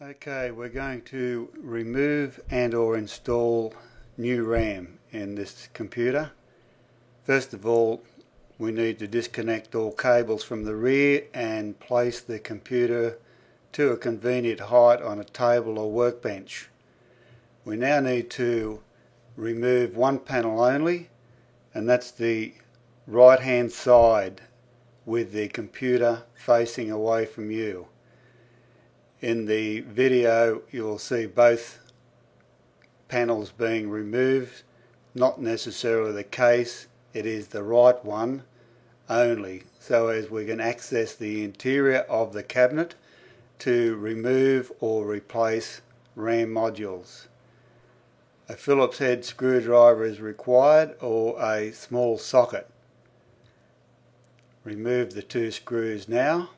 Okay, we're going to remove and or install new RAM in this computer. First of all, we need to disconnect all cables from the rear and place the computer to a convenient height on a table or workbench. We now need to remove one panel only, and that's the right hand side with the computer facing away from you. In the video you'll see both panels being removed. Not necessarily the case, it is the right one only, so as we can access the interior of the cabinet to remove or replace RAM modules. A Phillips head screwdriver is required, or a small socket. Remove the two screws now,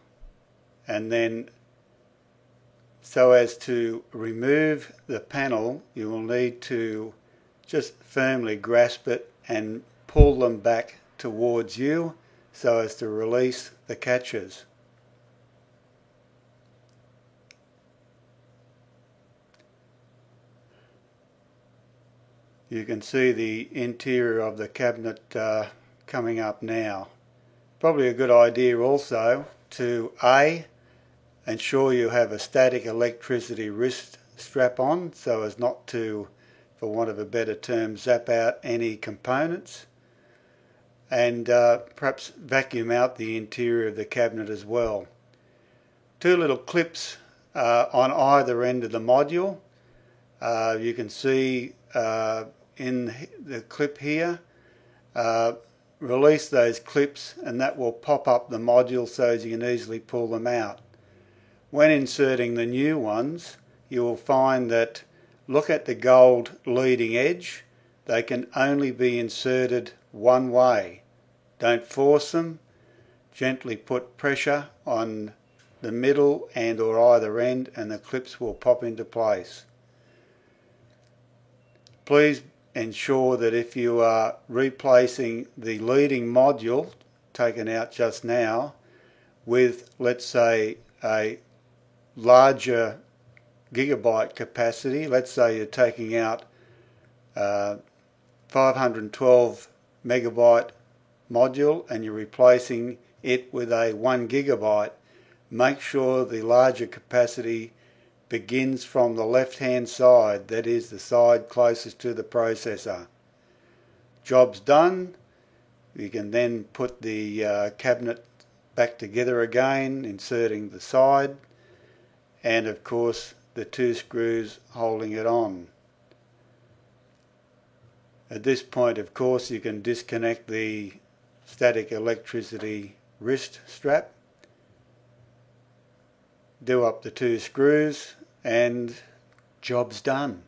and then so as to remove the panel you will need to just firmly grasp it and pull them back towards you so as to release the catches. You can see the interior of the cabinet coming up now. Probably a good idea also to ensure you have a static electricity wrist strap on so as not to, for want of a better term, zap out any components, and perhaps vacuum out the interior of the cabinet as well. Two little clips on either end of the module. You can see in the clip here, release those clips and that will pop up the module so as you can easily pull them out. When inserting the new ones, you will find that, look at the gold leading edge, they can only be inserted one way. Don't force them, gently put pressure on the middle and or either end and the clips will pop into place. Please ensure that if you are replacing the leading module taken out just now with, let's say, a larger gigabyte capacity, let's say you're taking out 512 megabyte module and you're replacing it with a 1 gigabyte, make sure the larger capacity begins from the left hand side, that is the side closest to the processor. Job's done. You can then put the cabinet back together again, inserting the side and of course the two screws holding it on. At this point, of course, you can disconnect the static electricity wrist strap, do up the two screws, and job's done.